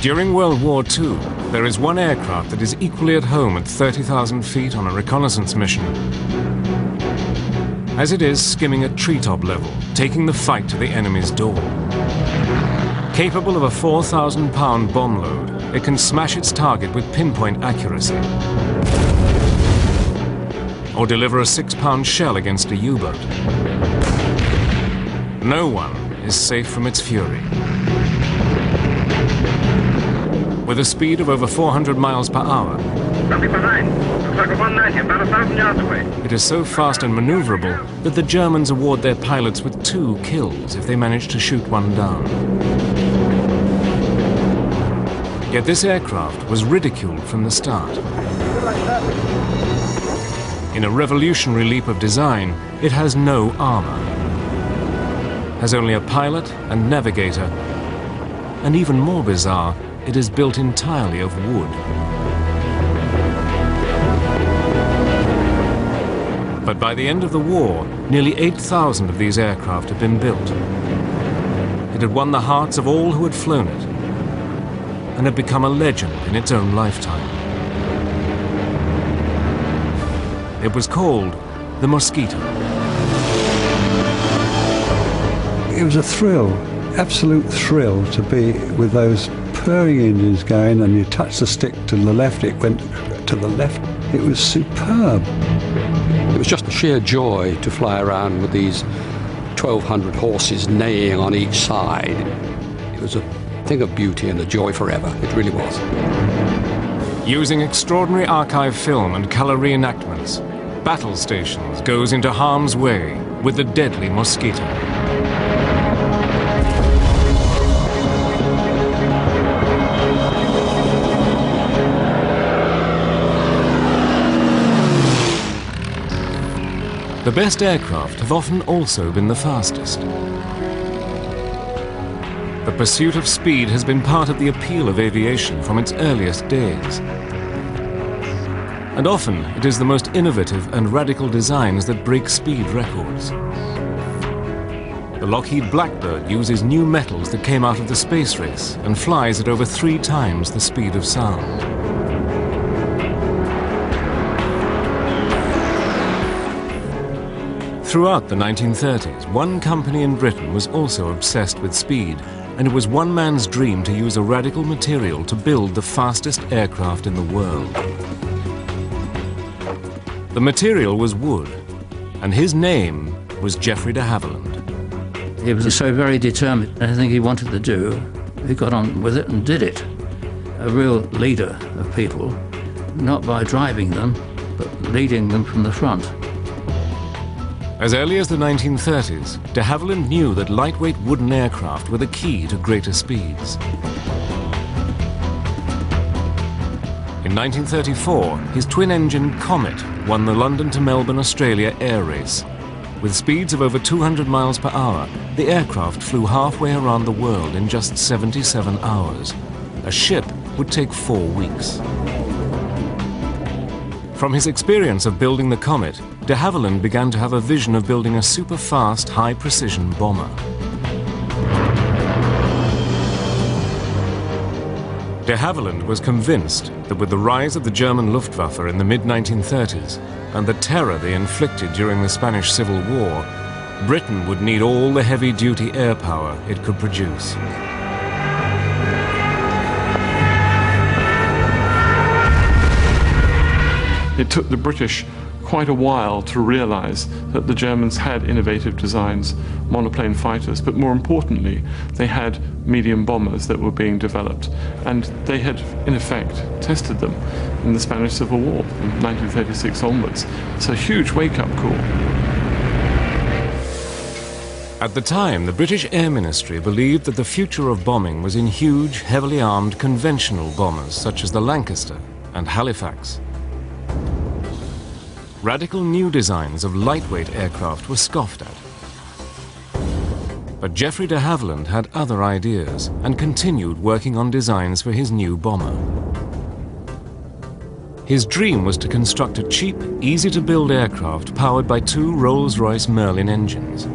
During World War II, there is one aircraft that is equally at home at 30,000 feet on a reconnaissance mission. As it is skimming at treetop level, taking the fight to the enemy's door. Capable of a 4,000-pound bomb load, it can smash its target with pinpoint accuracy. Or deliver a 6-pound shell against a U-boat. No one is safe from its fury. With a speed of over 400 miles per hour, Looks like a 190, about 1,000 yards away. It is so fast and maneuverable that the Germans award their pilots with 2 kills if they manage to shoot one down. Yet this aircraft was ridiculed from the start. In a revolutionary leap of design, it has no armor. Has only a pilot and navigator. And even more bizarre, it is built entirely of wood. But by the end of the war, nearly 8,000 of these aircraft had been built. It had won the hearts of all who had flown it, and had become a legend in its own lifetime. It was called the Mosquito. It was a thrill, absolute thrill to be with those purring engines going, and you touch the stick to the left, it went to the left. It was superb. It was just a sheer joy to fly around with these 1,200 horses neighing on each side. It was a thing of beauty and a joy forever. It really was. Using extraordinary archive film and colour reenactments, Battle Stations goes into harm's way with the deadly Mosquito. The best aircraft have often also been the fastest. The pursuit of speed has been part of the appeal of aviation from its earliest days. And often it is the most innovative and radical designs that break speed records. The Lockheed Blackbird uses new metals that came out of the space race and flies at over 3 times the speed of sound. Throughout the 1930s, one company in Britain was also obsessed with speed, and it was one man's dream to use a radical material to build the fastest aircraft in the world. The material was wood, and his name was Geoffrey de Havilland. He was so very determined. Anything he wanted to do, he got on with it and did it. A real leader of people, not by driving them, but leading them from the front. As early as the 1930s, de Havilland knew that lightweight wooden aircraft were the key to greater speeds. In 1934, his twin-engine Comet won the London to Melbourne, Australia air race. With speeds of over 200 miles per hour, the aircraft flew halfway around the world in just 77 hours. A ship would take 4 weeks. From his experience of building the Comet, de Havilland began to have a vision of building a super-fast, high-precision bomber. De Havilland was convinced that with the rise of the German Luftwaffe in the mid-1930s and the terror they inflicted during the Spanish Civil War, Britain would need all the heavy-duty air power it could produce. It took the British quite a while to realize that the Germans had innovative designs, monoplane fighters, but more importantly, they had medium bombers that were being developed. And they had, in effect, tested them in the Spanish Civil War from 1936 onwards. It's a huge wake-up call. At the time, the British Air Ministry believed that the future of bombing was in huge, heavily armed conventional bombers such as the Lancaster and Halifax. Radical new designs of lightweight aircraft were scoffed at. But Geoffrey de Havilland had other ideas and continued working on designs for his new bomber. His dream was to construct a cheap, easy-to-build aircraft powered by 2 Rolls-Royce Merlin engines.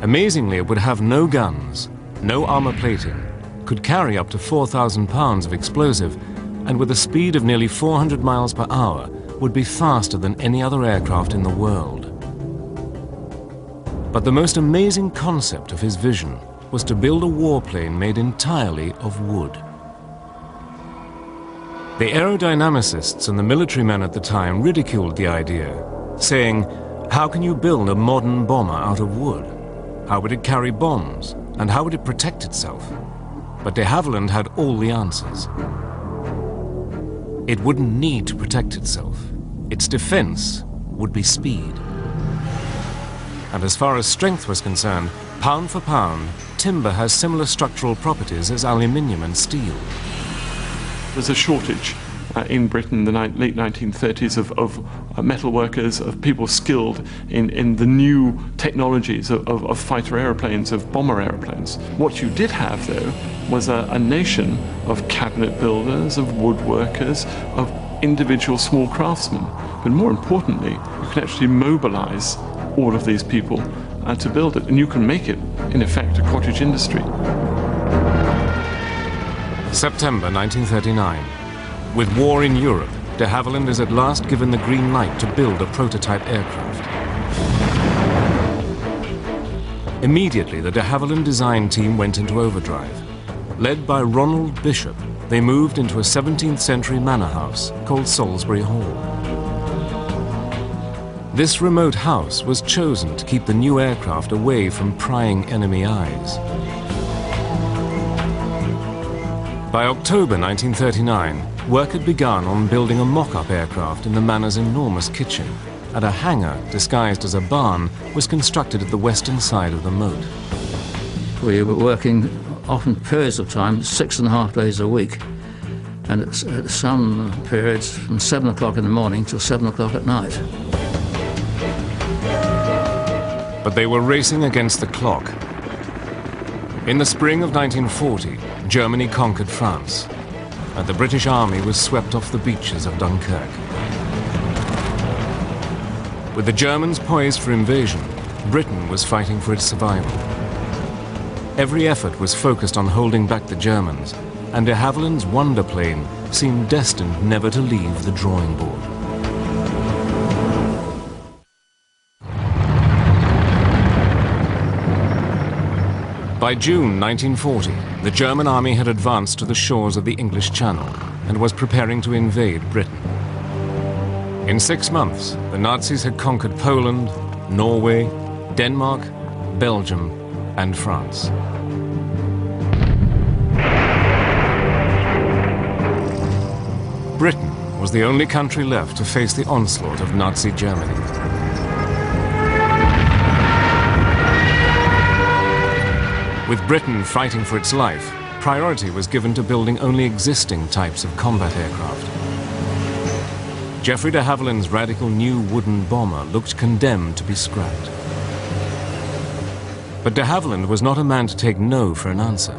Amazingly, it would have no guns, no armor plating, could carry up to 4,000 pounds of explosive, and with a speed of nearly 400 miles per hour, would be faster than any other aircraft in the world. But the most amazing concept of his vision was to build a warplane made entirely of wood. The aerodynamicists and the military men at the time ridiculed the idea, saying, "How can you build a modern bomber out of wood? How would it carry bombs? And how would it protect itself?" But de Havilland had all the answers. It wouldn't need to protect itself. Its defense would be speed. And as far as strength was concerned, pound for pound, timber has similar structural properties as aluminium and steel. There's a shortage in Britain in the late 1930s of metal workers, of people skilled in the new technologies of fighter aeroplanes, of bomber aeroplanes. What you did have, though, was a nation of cabinet builders, of woodworkers, of individual small craftsmen. But more importantly, you can actually mobilize all of these people to build it, and you can make it, in effect, a cottage industry. September 1939. With war in Europe, de Havilland is at last given the green light to build a prototype aircraft. Immediately, the de Havilland design team went into overdrive. Led by Ronald Bishop, they moved into a 17th century manor house called Salisbury Hall. This remote house was chosen to keep the new aircraft away from prying enemy eyes. By October 1939, work had begun on building a mock-up aircraft in the manor's enormous kitchen, and a hangar disguised as a barn was constructed at the western side of the moat. We were working often periods of time, 6.5 days a week, and at some periods from 7 o'clock in the morning till 7 o'clock at night. But they were racing against the clock. In the spring of 1940, Germany conquered France, and the British Army was swept off the beaches of Dunkirk. With the Germans poised for invasion, Britain was fighting for its survival. Every effort was focused on holding back the Germans, and de Havilland's wonder plane seemed destined never to leave the drawing board. By June 1940, the German army had advanced to the shores of the English Channel and was preparing to invade Britain. In 6 months, the Nazis had conquered Poland, Norway, Denmark, Belgium, and France. Britain was the only country left to face the onslaught of Nazi Germany. With Britain fighting for its life, priority was given to building only existing types of combat aircraft. Geoffrey de Havilland's radical new wooden bomber looked condemned to be scrapped. But de Havilland was not a man to take no for an answer.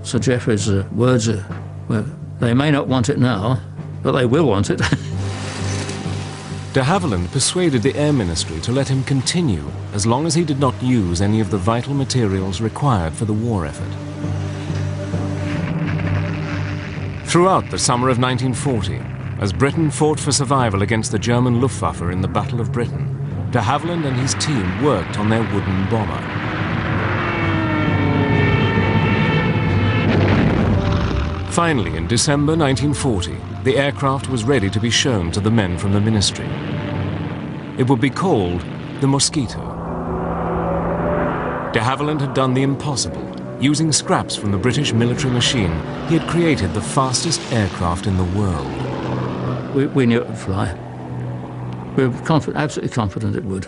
Sir Geoffrey's words are, well, they may not want it now, but they will want it. De Havilland persuaded the Air Ministry to let him continue as long as he did not use any of the vital materials required for the war effort. Throughout the summer of 1940, as Britain fought for survival against the German Luftwaffe in the Battle of Britain, de Havilland and his team worked on their wooden bomber. Finally, in December 1940, the aircraft was ready to be shown to the men from the ministry. It would be called the Mosquito. De Havilland had done the impossible. Using scraps from the British military machine, he had created the fastest aircraft in the world. We knew it would fly. We were absolutely confident it would.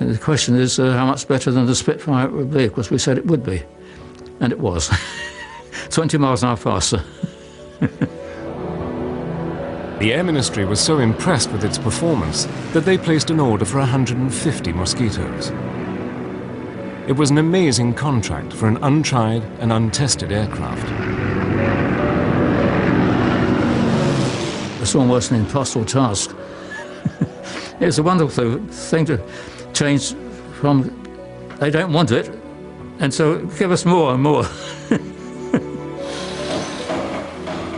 And the question is how much better than the Spitfire it would be. Of course, we said it would be, and it was. 20 miles an hour faster. The Air Ministry was so impressed with its performance that they placed an order for 150 Mosquitoes. It was an amazing contract for an untried and untested aircraft. It's almost an impossible task. It's a wonderful thing to change from they don't want it And so give us more and more.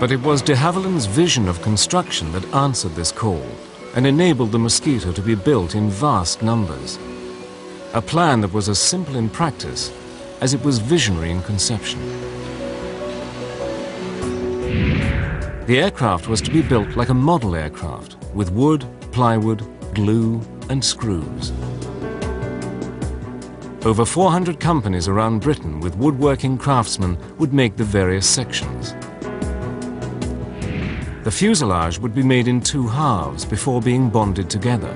But it was de Havilland's vision of construction that answered this call and enabled the Mosquito to be built in vast numbers. A plan that was as simple in practice as it was visionary in conception. The aircraft was to be built like a model aircraft, with wood, plywood, glue and screws. Over 400 companies around Britain with woodworking craftsmen would make the various sections. The fuselage would be made in two halves before being bonded together.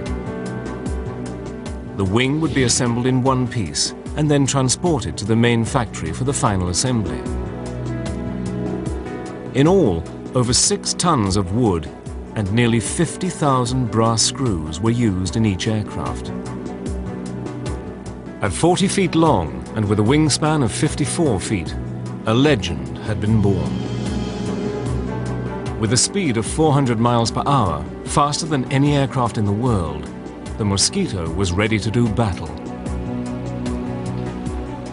The wing would be assembled in one piece and then transported to the main factory for the final assembly. In all, over 6 tons of wood and nearly 50,000 brass screws were used in each aircraft. At 40 feet long and with a wingspan of 54 feet, a legend had been born. With a speed of 400 miles per hour, faster than any aircraft in the world, the Mosquito was ready to do battle.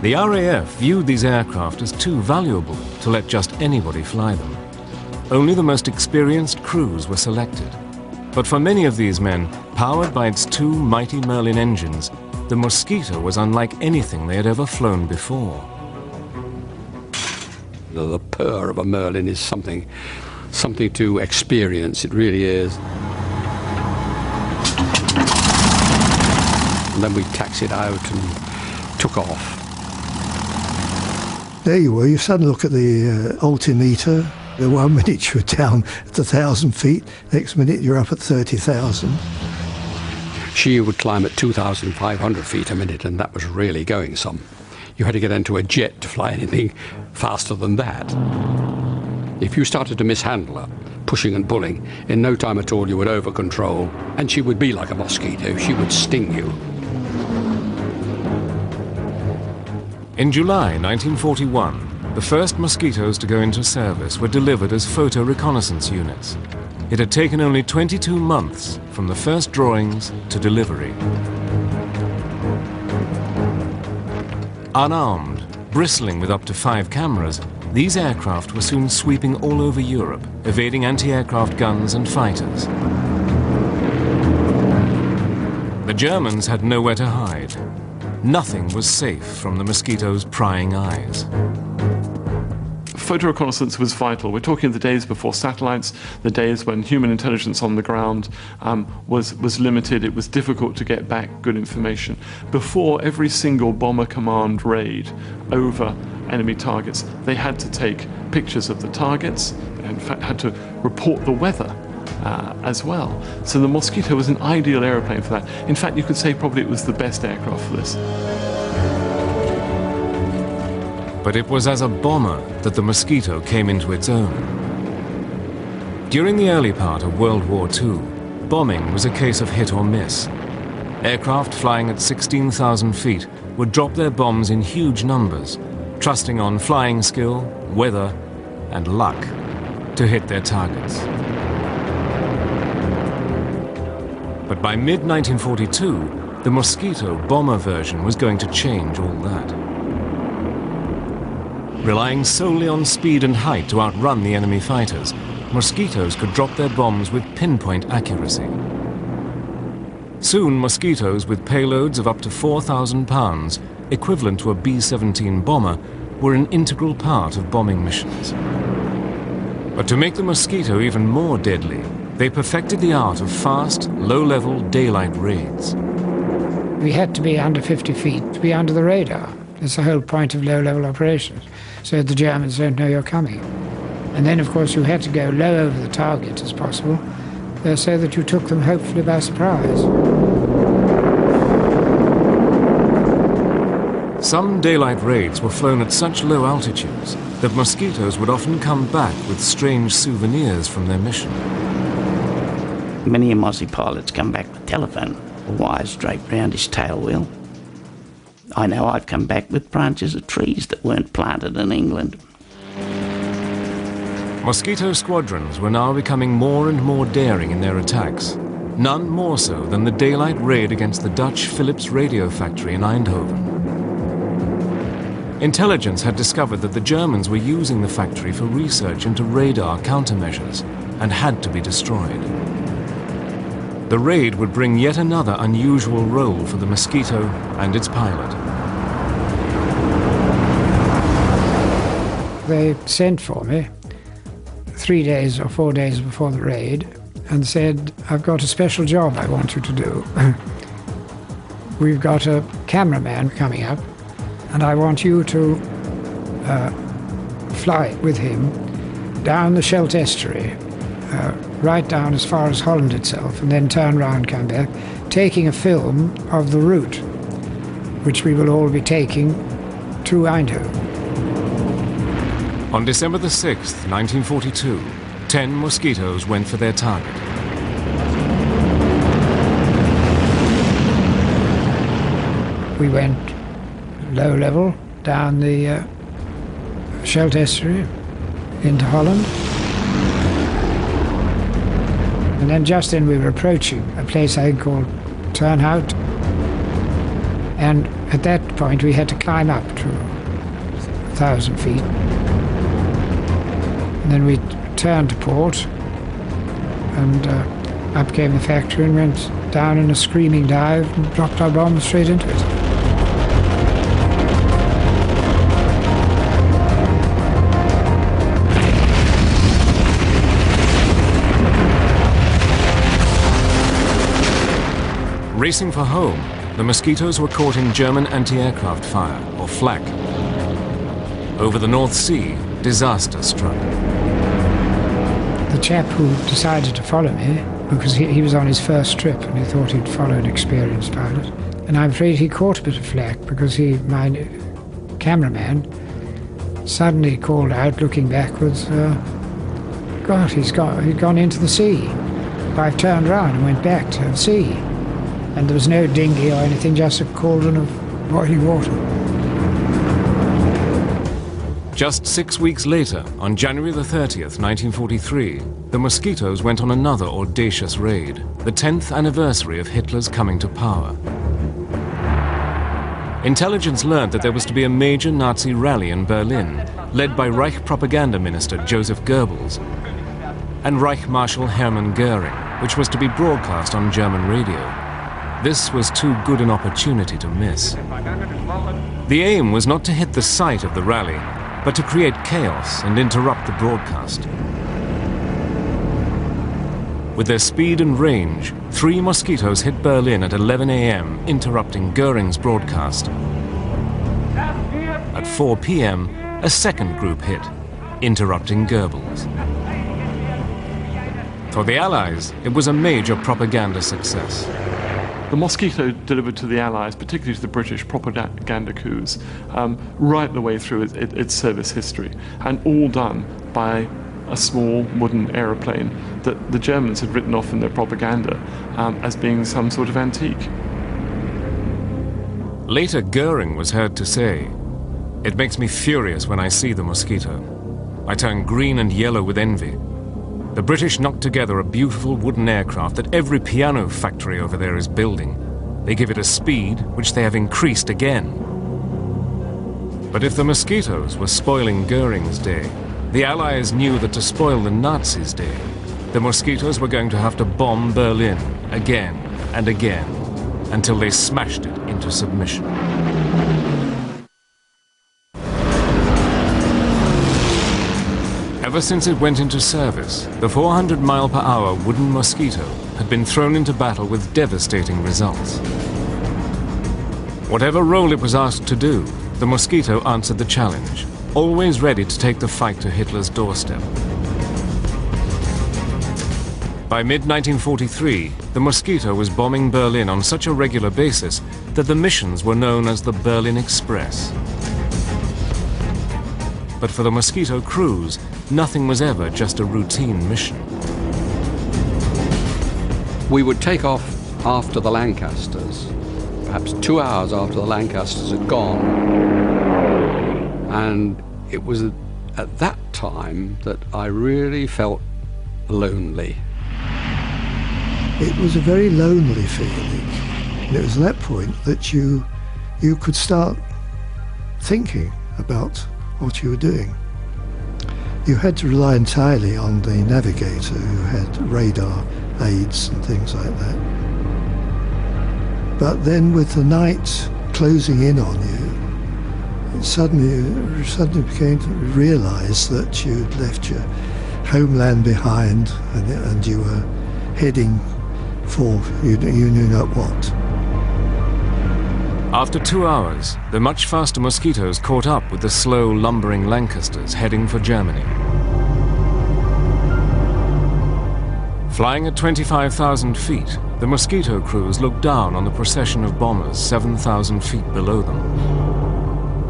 The RAF viewed these aircraft as too valuable to let just anybody fly them. Only the most experienced crews were selected. But for many of these men, powered by its 2 mighty Merlin engines, the Mosquito was unlike anything they had ever flown before. The purr of a Merlin is something to experience, it really is. And then we taxied out and took off. There you were, you suddenly look at the altimeter. The 1 minute you're down at 1,000 feet, next minute you're up at 30,000. She would climb at 2,500 feet a minute, and that was really going some. You had to get into a jet to fly anything faster than that. If you started to mishandle her, pushing and pulling, in no time at all you would over-control, and she would be like a mosquito. She would sting you. In July 1941, the first Mosquitoes to go into service were delivered as photo reconnaissance units. It had taken only 22 months from the first drawings to delivery. Unarmed, bristling with up to 5 cameras, these aircraft were soon sweeping all over Europe, evading anti-aircraft guns and fighters. The Germans had nowhere to hide. Nothing was safe from the Mosquito's prying eyes. Photo reconnaissance was vital. We're talking the days before satellites, the days when human intelligence on the ground was limited. It was difficult to get back good information. Before every single bomber command raid over enemy targets, they had to take pictures of the targets. They in fact had to report the weather as well. So the Mosquito was an ideal aeroplane for that. In fact, you could say probably it was the best aircraft for this. But it was as a bomber that the Mosquito came into its own. During the early part of World War II, bombing was a case of hit or miss. Aircraft flying at 16,000 feet would drop their bombs in huge numbers, trusting on flying skill, weather, and luck to hit their targets. But by mid-1942, the Mosquito bomber version was going to change all that. Relying solely on speed and height to outrun the enemy fighters, Mosquitoes could drop their bombs with pinpoint accuracy. Soon, Mosquitoes with payloads of up to 4,000 pounds, equivalent to a B-17 bomber, were an integral part of bombing missions. But to make the Mosquito even more deadly, they perfected the art of fast, low-level daylight raids. We had to be under 50 feet to be under the radar. That's the whole point of low-level operations, so the Germans don't know you're coming. And then, of course, you had to go low over the target as possible, so that you took them hopefully by surprise. Some daylight raids were flown at such low altitudes that Mosquitoes would often come back with strange souvenirs from their mission. Many of Aussie pilots come back with telephone wires draped round his tail wheel. I know I've come back with branches of trees that weren't planted in England. Mosquito squadrons were now becoming more and more daring in their attacks, none more so than the daylight raid against the Dutch Philips radio factory in Eindhoven. Intelligence had discovered that the Germans were using the factory for research into radar countermeasures and had to be destroyed. The raid would bring yet another unusual role for the Mosquito and its pilot. They sent for me 3 days or 4 days before the raid and said, "I've got a special job I want you to do. We've got a cameraman coming up, and I want you to fly with him down the Scheldt estuary, right down as far as Holland itself, and then turn round, come back, taking a film of the route, which we will all be taking to Eindhoven." On December the 6th, 1942, 10 Mosquitoes went for their target. We went low level down the Scheldt estuary into Holland. And then just then we were approaching a place I think called Turnhout. And at that point we had to climb up to 1,000 feet. And then we turned to port, and up came the factory and went down in a screaming dive and dropped our bombs straight into it. Racing for home, the Mosquitoes were caught in German anti-aircraft fire, or flak. Over the North Sea, disaster struck. The chap who decided to follow me, because he was on his first trip and he thought he'd follow an experienced pilot, and I'm afraid he caught a bit of flack because my cameraman suddenly called out, looking backwards, "God, he'd gone into the sea." I've turned round and went back to the sea. And there was no dinghy or anything, just a cauldron of boiling water. Just 6 weeks later, on January the 30th, 1943, the Mosquitoes went on another audacious raid, the 10th anniversary of Hitler's coming to power. Intelligence learned that there was to be a major Nazi rally in Berlin, led by Reich propaganda minister Joseph Goebbels and Reich Marshal Hermann Göring, which was to be broadcast on German radio. This was too good an opportunity to miss. The aim was not to hit the site of the rally, but to create chaos and interrupt the broadcast. With their speed and range, 3 Mosquitoes hit Berlin at 11 a.m., interrupting Göring's broadcast. At 4 p.m., a second group hit, interrupting Goebbels. For the Allies, it was a major propaganda success. The Mosquito delivered to the Allies, particularly to the British, propaganda coups right the way through its service history, and all done by a small wooden aeroplane that the Germans had written off in their propaganda as being some sort of antique. Later, Göring was heard to say, "It makes me furious when I see the Mosquito. I turn green and yellow with envy. The British knocked together a beautiful wooden aircraft that every piano factory over there is building. They give it a speed which they have increased again." But if the Mosquitoes were spoiling Göring's day, the Allies knew that to spoil the Nazis' day, the Mosquitoes were going to have to bomb Berlin again and again until they smashed it into submission. Ever since it went into service, the 400-mile-per-hour wooden Mosquito had been thrown into battle with devastating results. Whatever role it was asked to do, the Mosquito answered the challenge, always ready to take the fight to Hitler's doorstep. By mid-1943, the Mosquito was bombing Berlin on such a regular basis that the missions were known as the Berlin Express. But for the Mosquito crews, nothing was ever just a routine mission. We would take off after the Lancasters, perhaps 2 hours after the Lancasters had gone. And it was at that time that I really felt lonely. It was a very lonely feeling. And it was at that point that you could start thinking. about what you were doing. You had to rely entirely on the navigator, who had radar aids and things like that. But then with the night closing in on you, you suddenly became to realise that you'd left your homeland behind, and you were heading for you knew not what. After 2 hours, the much faster Mosquitoes caught up with the slow, lumbering Lancasters heading for Germany. Flying at 25,000 feet, the Mosquito crews looked down on the procession of bombers 7,000 feet below them.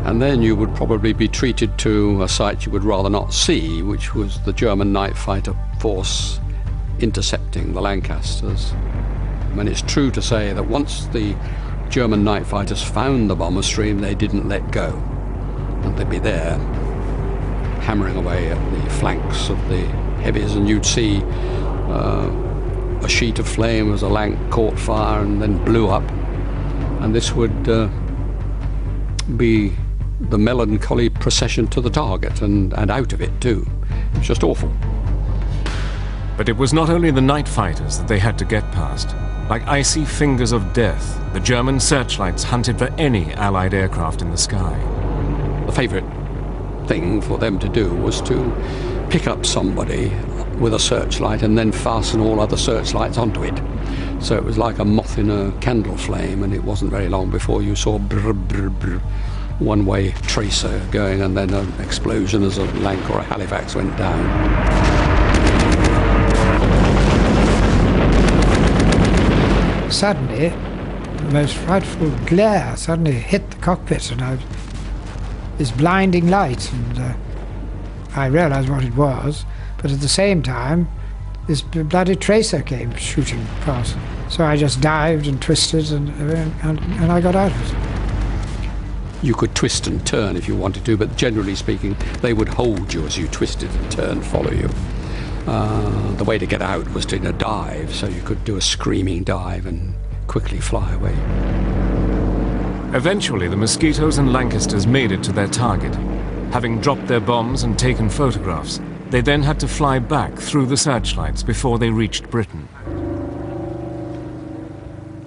And then you would probably be treated to a sight you would rather not see, which was the German night fighter force intercepting the Lancasters. I mean, it's true to say that once the German night fighters found the bomber stream, they didn't let go. And they'd be there, hammering away at the flanks of the heavies, and you'd see a sheet of flame as a Lanc caught fire and then blew up. And this would be the melancholy procession to the target, and out of it too. It's just awful. But it was not only the night fighters that they had to get past. Like icy fingers of death, the German searchlights hunted for any Allied aircraft in the sky. The favourite thing for them to do was to pick up somebody with a searchlight and then fasten all other searchlights onto it. So it was like a moth in a candle flame, and it wasn't very long before you saw brr, brr, brr, one-way tracer going, and then an explosion as a Lanc or a Halifax went down. Suddenly, the most frightful glare suddenly hit the cockpit, and this blinding light, and I realised what it was, but at the same time, this bloody tracer came shooting past. So I just dived and twisted, and I got out of it. You could twist and turn if you wanted to, but generally speaking, they would hold you as you twisted and turned, follow you. The way to get out was to dive, so you could do a screaming dive and quickly fly away. Eventually, the Mosquitoes and Lancasters made it to their target. Having dropped their bombs and taken photographs, they then had to fly back through the searchlights before they reached Britain.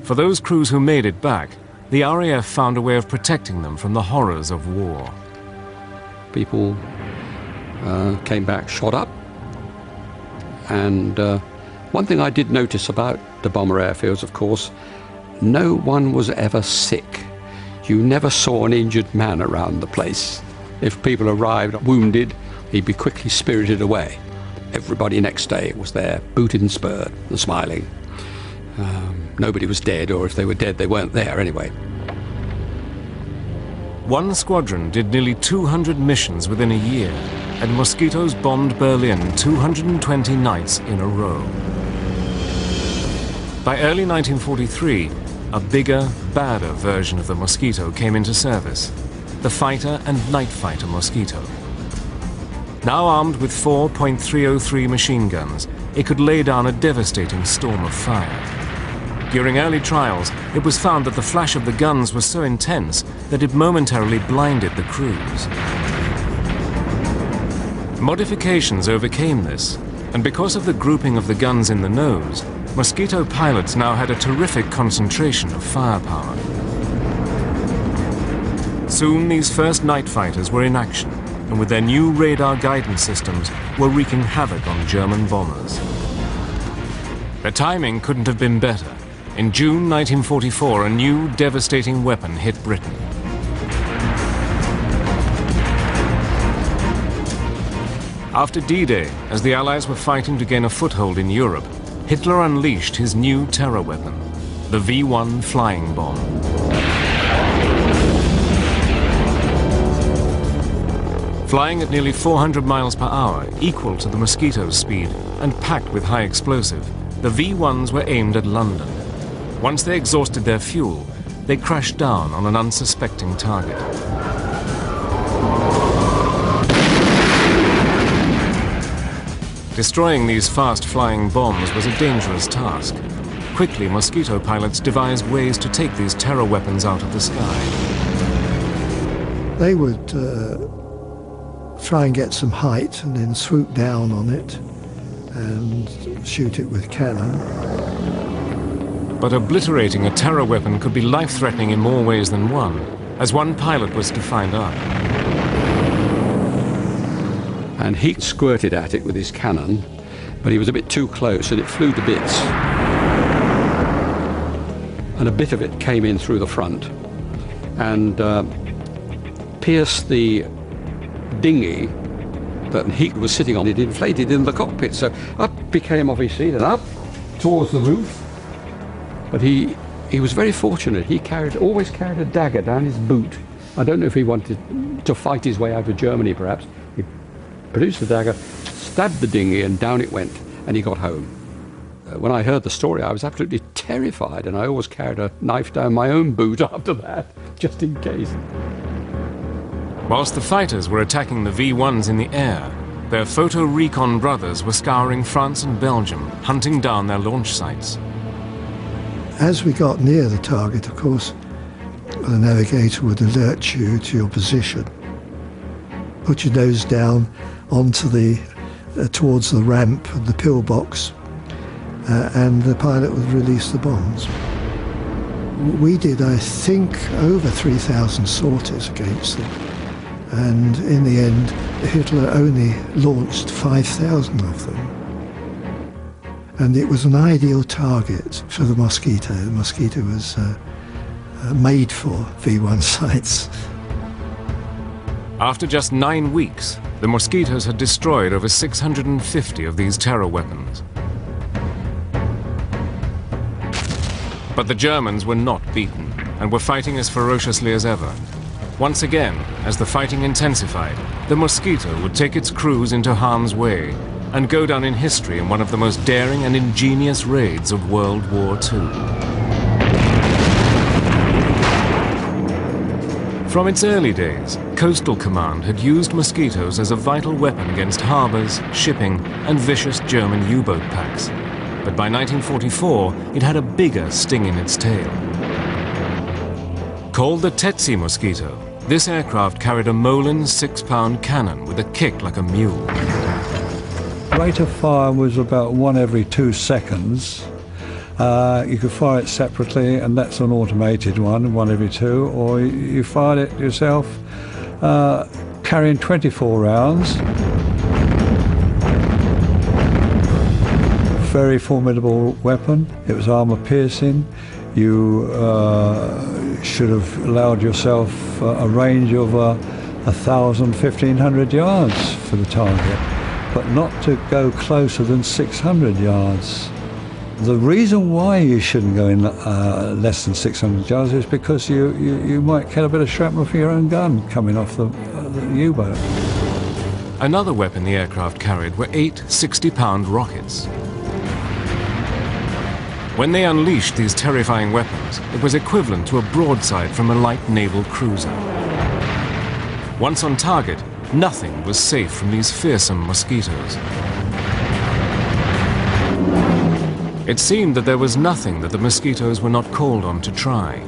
For those crews who made it back, the RAF found a way of protecting them from the horrors of war. People came back shot up. And one thing I did notice about the bomber airfields, of course, no one was ever sick. You never saw an injured man around the place. If people arrived wounded, he'd be quickly spirited away. Everybody next day was there, booted and spurred and smiling. Nobody was dead, or if they were dead, they weren't there anyway. One squadron did nearly 200 missions within a year, and Mosquitoes bombed Berlin 220 nights in a row. By early 1943, a bigger, badder version of the Mosquito came into service, the fighter and night fighter Mosquito. Now armed with 4.303 machine guns, it could lay down a devastating storm of fire. During early trials, it was found that the flash of the guns was so intense that it momentarily blinded the crews. Modifications overcame this, and because of the grouping of the guns in the nose, Mosquito pilots now had a terrific concentration of firepower. Soon these first night fighters were in action, and with their new radar guidance systems were wreaking havoc on German bombers. Their timing couldn't have been better. In June 1944, a new devastating weapon hit Britain. After D-Day, as the Allies were fighting to gain a foothold in Europe, Hitler unleashed his new terror weapon, the V-1 flying bomb. Flying at nearly 400 miles per hour, equal to the Mosquito's speed, and packed with high explosive, the V-1s were aimed at London. Once they exhausted their fuel, they crashed down on an unsuspecting target. Destroying these fast-flying bombs was a dangerous task. Quickly, Mosquito pilots devised ways to take these terror weapons out of the sky. They would try and get some height and then swoop down on it and shoot it with cannon. But obliterating a terror weapon could be life-threatening in more ways than one, as one pilot was to find out. And he squirted at it with his cannon, but he was a bit too close and it flew to bits. And a bit of it came in through the front and pierced the dinghy that he was sitting on. It inflated in the cockpit, so up he came off his seat and up towards the roof. But he was very fortunate. He always carried a dagger down his boot. I don't know if he wanted to fight his way out of Germany, perhaps. He produced the dagger, stabbed the dinghy, and down it went, and he got home. When I heard the story, I was absolutely terrified, and I always carried a knife down my own boot after that, just in case. Whilst the fighters were attacking the V-1s in the air, their photo recon brothers were scouring France and Belgium, hunting down their launch sites. As we got near the target, of course, the navigator would alert you to your position. Put your nose down onto towards the ramp and the pillbox, and the pilot would release the bombs. We did, I think, over 3,000 sorties against them, and in the end, Hitler only launched 5,000 of them. And it was an ideal target for the Mosquito. The Mosquito was made for V-1 sites. After just 9 weeks, the Mosquitoes had destroyed over 650 of these terror weapons. But the Germans were not beaten and were fighting as ferociously as ever. Once again, as the fighting intensified, the Mosquito would take its crews into harm's way and go down in history in one of the most daring and ingenious raids of World War II. From its early days, Coastal Command had used Mosquitoes as a vital weapon against harbors, shipping, and vicious German U-boat packs. But by 1944, it had a bigger sting in its tail. Called the Tetsi Mosquito, this aircraft carried a Molin 6-pound cannon with a kick like a mule. Rate of fire was about 1 every 2 seconds. You could fire it separately, and that's an automated one every 2, or you fired it yourself, carrying 24 rounds. Very formidable weapon. It was armor piercing. You should have allowed yourself a range of 1,000, 1,500 yards for the target, but not to go closer than 600 yards. The reason why you shouldn't go in less than 600 yards is because you might get a bit of shrapnel from your own gun coming off the U-boat. Another weapon the aircraft carried were 8 60-pound rockets. When they unleashed these terrifying weapons, it was equivalent to a broadside from a light naval cruiser. Once on target, nothing was safe from these fearsome Mosquitoes. It seemed that there was nothing that the Mosquitoes were not called on to try.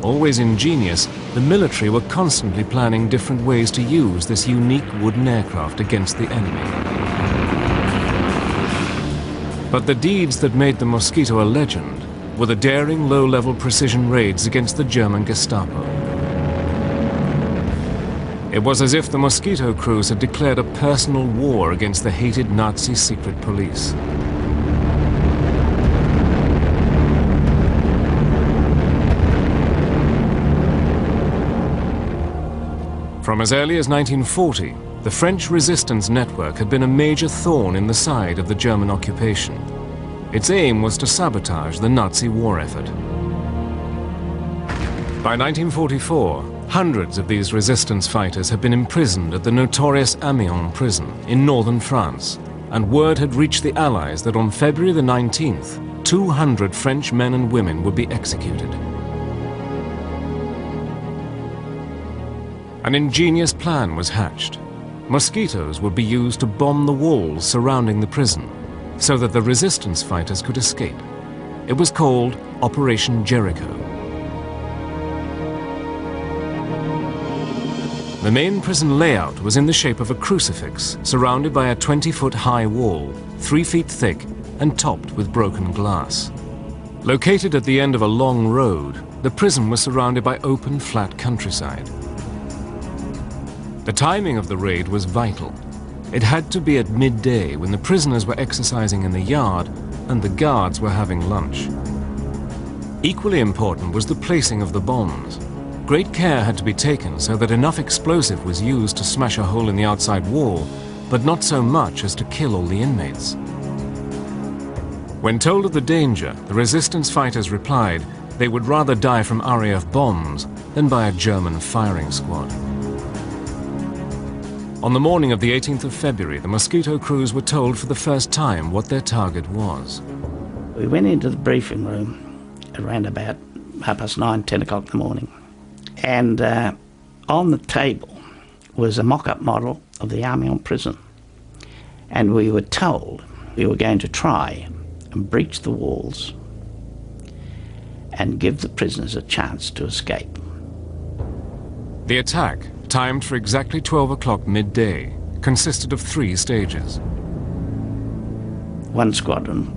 Always ingenious, the military were constantly planning different ways to use this unique wooden aircraft against the enemy. But the deeds that made the Mosquito a legend were the daring low-level precision raids against the German Gestapo. It was as if the Mosquito crews had declared a personal war against the hated Nazi secret police. From as early as 1940, the French resistance network had been a major thorn in the side of the German occupation. Its aim was to sabotage the Nazi war effort. By 1944, hundreds of these resistance fighters had been imprisoned at the notorious Amiens prison in northern France, and word had reached the Allies that on February the 19th, 200 French men and women would be executed. An ingenious plan was hatched. Mosquitoes would be used to bomb the walls surrounding the prison so that the resistance fighters could escape. It was called Operation Jericho. The main prison layout was in the shape of a crucifix, surrounded by a 20-foot high wall, 3 feet thick and topped with broken glass. Located at the end of a long road, the prison was surrounded by open, flat countryside. The timing of the raid was vital. It had to be at midday when the prisoners were exercising in the yard and the guards were having lunch. Equally important was the placing of the bombs. Great care had to be taken so that enough explosive was used to smash a hole in the outside wall, but not so much as to kill all the inmates. When told of the danger, the resistance fighters replied they would rather die from RAF bombs than by a German firing squad. On the morning of the 18th of February, the Mosquito crews were told for the first time what their target was. We went into the briefing room around about 9:30, 10 o'clock in the morning. And on the table was a mock-up model of the Havilland prison. And we were told we were going to try and breach the walls and give the prisoners a chance to escape. The attack, timed for exactly 12 o'clock midday, consisted of 3 stages. One squadron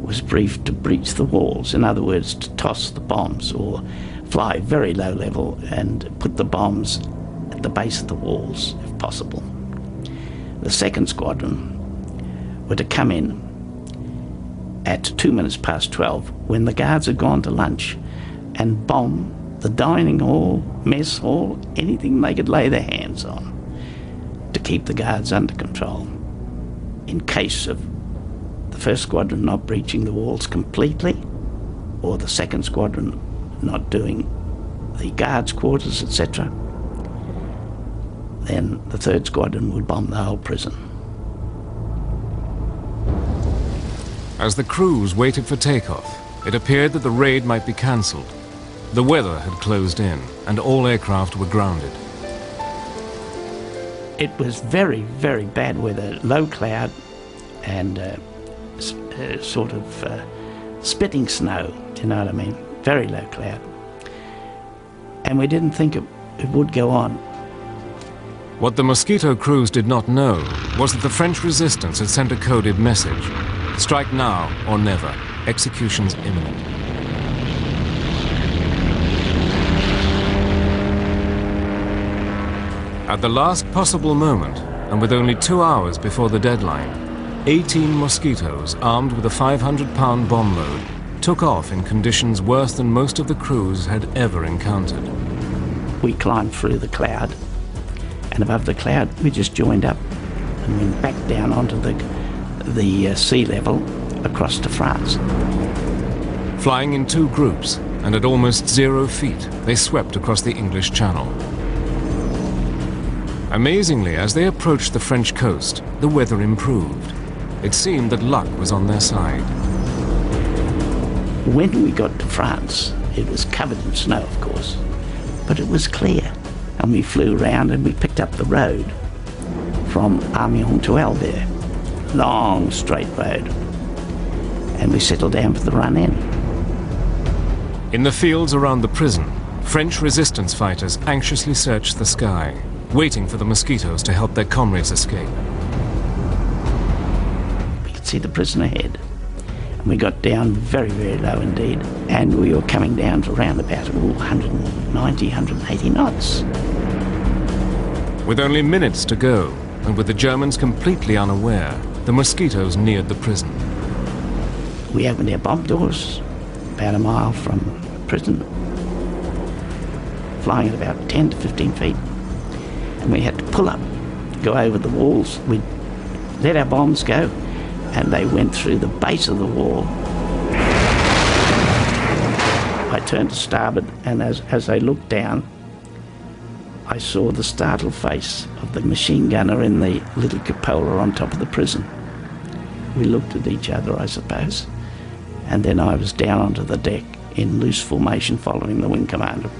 was briefed to breach the walls, in other words, to toss the bombs or fly very low level and put the bombs at the base of the walls, if possible. The second squadron were to come in at 12:02 when the guards had gone to lunch and bomb the dining hall, mess hall, anything they could lay their hands on to keep the guards under control. In case of the first squadron not breaching the walls completely, or the second squadron not doing the guards' quarters, etc., then the third squadron would bomb the whole prison. As the crews waited for takeoff, it appeared that the raid might be cancelled. The weather had closed in, and all aircraft were grounded. It was very, very bad weather, low cloud and sort of spitting snow, do you know what I mean? Very low cloud. And we didn't think it would go on. What the Mosquito crews did not know was that the French resistance had sent a coded message. Strike now or never. Execution's imminent. At the last possible moment, and with only 2 hours before the deadline, 18 Mosquitoes armed with a 500-pound bomb load took off in conditions worse than most of the crews had ever encountered. We climbed through the cloud, and above the cloud we just joined up and went back down onto the sea level across to France. Flying in 2 groups and at almost 0 feet, they swept across the English Channel. Amazingly, as they approached the French coast, the weather improved. It seemed that luck was on their side. When we got to France, it was covered in snow, of course, but it was clear, and we flew around and we picked up the road from Havilland to Albert. Long, straight road. And we settled down for the run in. In the fields around the prison, French resistance fighters anxiously searched the sky, waiting for the Mosquitoes to help their comrades escape. We could see the prison ahead. And we got down very, very low indeed. And we were coming down to around about 190, 180 knots. With only minutes to go, and with the Germans completely unaware, the Mosquitoes neared the prison. We opened our bomb doors about a mile from the prison, flying at about 10 to 15 feet. And we had to pull up, go over the walls. We let our bombs go, and they went through the base of the wall. I turned to starboard, and as I looked down, I saw the startled face of the machine gunner in the little cupola on top of the prison. We looked at each other, I suppose, and then I was down onto the deck in loose formation following the wing commander.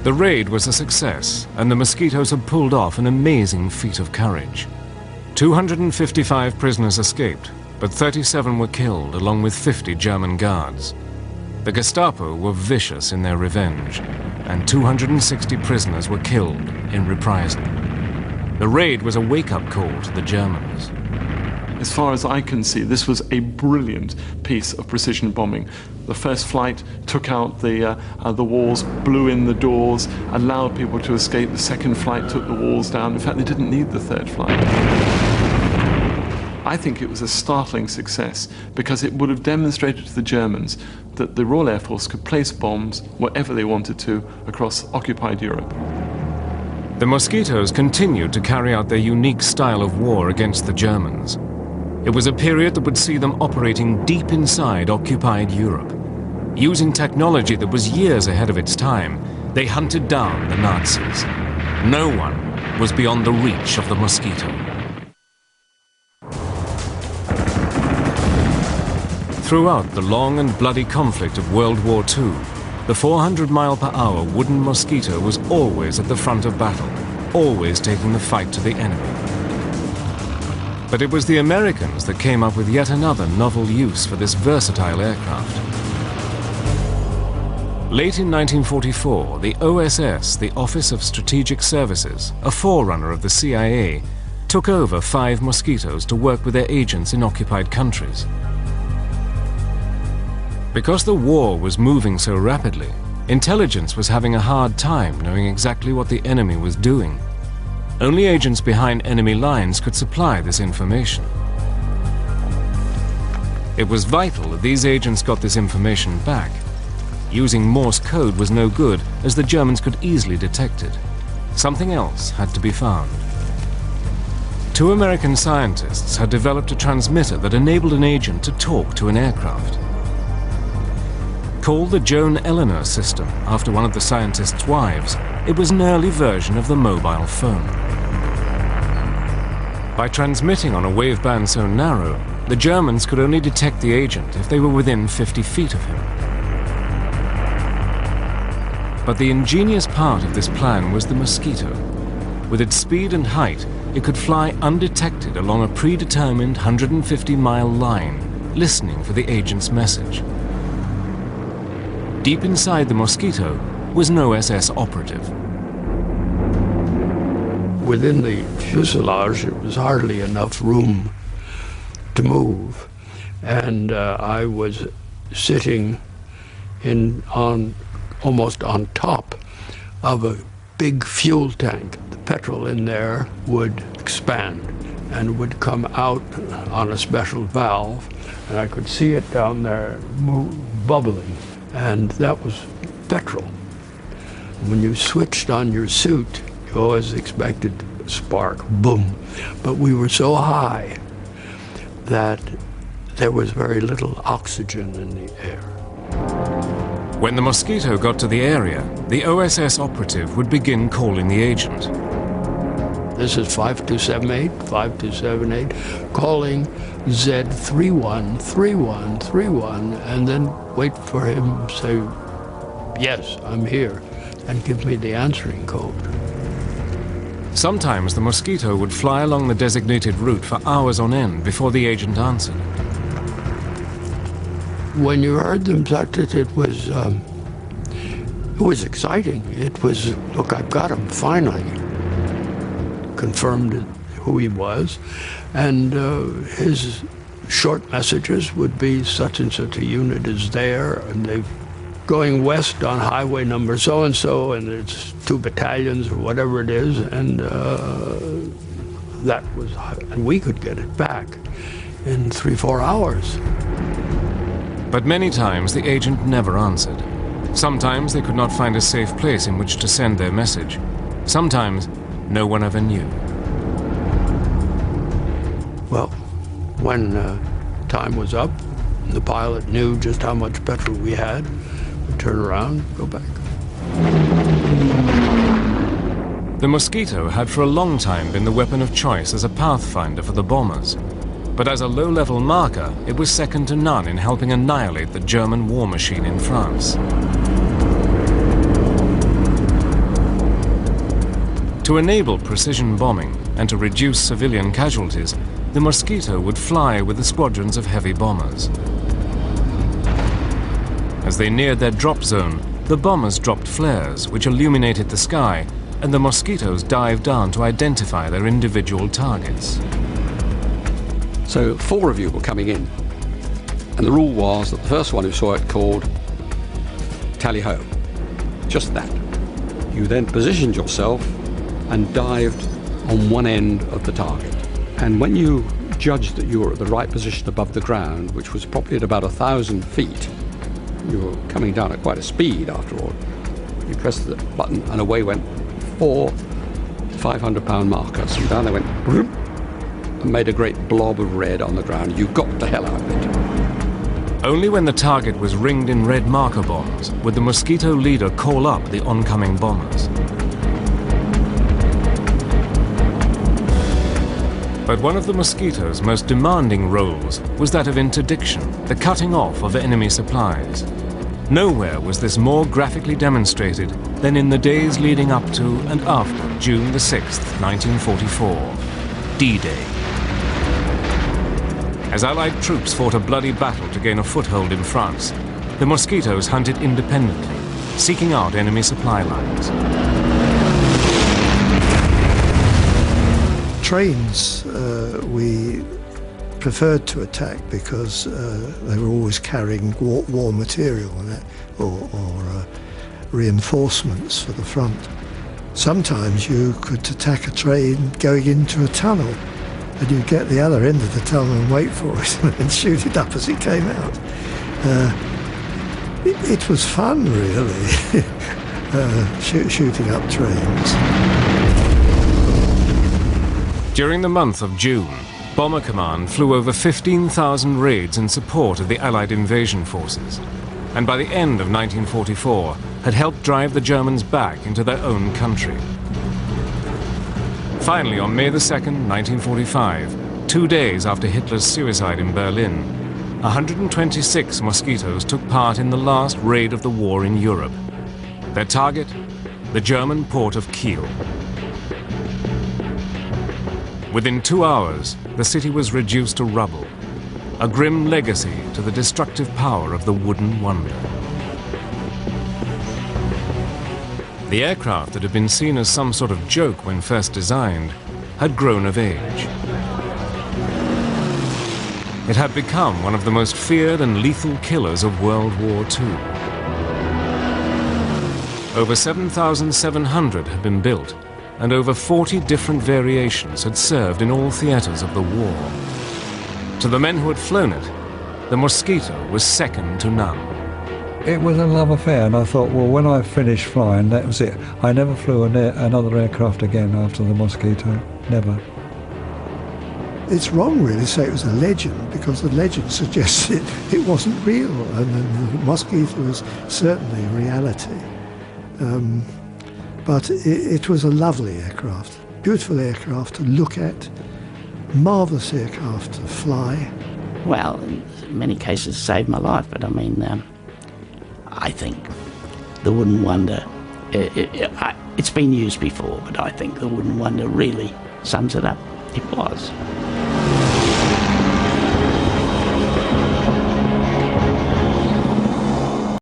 The raid was a success, and the Mosquitoes had pulled off an amazing feat of courage. 255 prisoners escaped, but 37 were killed, along with 50 German guards. The Gestapo were vicious in their revenge, and 260 prisoners were killed in reprisal. The raid was a wake-up call to the Germans. As far as I can see, this was a brilliant piece of precision bombing. The first flight took out the walls, blew in the doors, allowed people to escape. The second flight took the walls down. In fact, they didn't need the third flight. I think it was a startling success because it would have demonstrated to the Germans that the Royal Air Force could place bombs wherever they wanted to across occupied Europe. The Mosquitoes continued to carry out their unique style of war against the Germans. It was a period that would see them operating deep inside occupied Europe. Using technology that was years ahead of its time, they hunted down the Nazis. No one was beyond the reach of the Mosquito. Throughout the long and bloody conflict of World War II, the 400-mile-per-hour wooden Mosquito was always at the front of battle, always taking the fight to the enemy. But it was the Americans that came up with yet another novel use for this versatile aircraft. Late in 1944, the OSS, the Office of Strategic Services, a forerunner of the CIA, took over 5 Mosquitoes to work with their agents in occupied countries. Because the war was moving so rapidly, intelligence was having a hard time knowing exactly what the enemy was doing. Only agents behind enemy lines could supply this information. It was vital that these agents got this information back. Using Morse code was no good, as the Germans could easily detect it. Something else had to be found. 2 American scientists had developed a transmitter that enabled an agent to talk to an aircraft. Called the Joan Eleanor system, after one of the scientists' wives, it was an early version of the mobile phone. By transmitting on a waveband so narrow, the Germans could only detect the agent if they were within 50 feet of him. But the ingenious part of this plan was the Mosquito. With its speed and height, it could fly undetected along a predetermined 150-mile line, listening for the agent's message. Deep inside the Mosquito was an OSS operative. Within the fuselage, it was hardly enough room to move, and I was sitting almost on top of a big fuel tank. The petrol in there would expand and would come out on a special valve, and I could see it down there bubbling. And that was petrol. When you switched on your suit, you always expected a spark, boom. But we were so high that there was very little oxygen in the air. When the Mosquito got to the area, the OSS operative would begin calling the agent. This is 5278, 5278, calling Z313131, and then wait for him to say, yes, I'm here, and give me the answering code. Sometimes the Mosquito would fly along the designated route for hours on end before the agent answered. When you heard them start it was exciting. It was, look, I've got him, finally. Confirmed who he was, and his short messages would be such and such a unit is there, and they're going west on highway number so-and-so, and it's 2 battalions or whatever it is, and and we could get it back in 3-4 hours. But many times the agent never answered. Sometimes they could not find a safe place in which to send their message. Sometimes no one ever knew. Well, when time was up, and the pilot knew just how much petrol we had, we'd turn around, go back. The Mosquito had for a long time been the weapon of choice as a pathfinder for the bombers. But as a low-level marker, it was second to none in helping annihilate the German war machine in France. To enable precision bombing and to reduce civilian casualties, the Mosquito would fly with the squadrons of heavy bombers. As they neared their drop zone, the bombers dropped flares which illuminated the sky, and the Mosquitoes dived down to identify their individual targets. So 4 of you were coming in, and the rule was that the first one who saw it called tally-ho. Just that. You then positioned yourself and dived on one end of the target. And when you judged that you were at the right position above the ground, which was probably at about 1,000 feet, you were coming down at quite a speed after all, you pressed the button and away went 4 500-pound markers, and down they went and made a great blob of red on the ground. You got the hell out of it. Only when the target was ringed in red marker bombs would the Mosquito leader call up the oncoming bombers. But one of the Mosquito's most demanding roles was that of interdiction, the cutting off of enemy supplies. Nowhere was this more graphically demonstrated than in the days leading up to and after June the 6th, 1944, D-Day. As Allied troops fought a bloody battle to gain a foothold in France, the Mosquitoes hunted independently, seeking out enemy supply lines. Trains we preferred to attack because they were always carrying war material on it, or reinforcements for the front. Sometimes you could attack a train going into a tunnel, and you'd get the other end of the tunnel and wait for it and shoot it up as it came out. It was fun, really, shooting up trains. During the month of June, Bomber Command flew over 15,000 raids in support of the Allied invasion forces, and by the end of 1944 had helped drive the Germans back into their own country. Finally, on May the 2nd, 1945, 2 days after Hitler's suicide in Berlin, 126 Mosquitoes took part in the last raid of the war in Europe. Their target, the German port of Kiel. Within 2 hours, the city was reduced to rubble, a grim legacy to the destructive power of the wooden wonder. The aircraft that had been seen as some sort of joke when first designed had grown of age. It had become one of the most feared and lethal killers of World War II. Over 7,700 had been built, and over 40 different variations had served in all theaters of the war. To the men who had flown it, the Mosquito was second to none. It was a love affair, and I thought, well, when I finished flying, that was it. I never flew another aircraft again after the Mosquito, never. It's wrong, really, to say it was a legend, because the legend suggests it wasn't real, and the Mosquito was certainly a reality. But it was a lovely aircraft, beautiful aircraft to look at, marvellous aircraft to fly. Well, in many cases saved my life, but I mean, I think the Wooden Wonder, it's been used before, but I think the Wooden Wonder really sums it up. It was.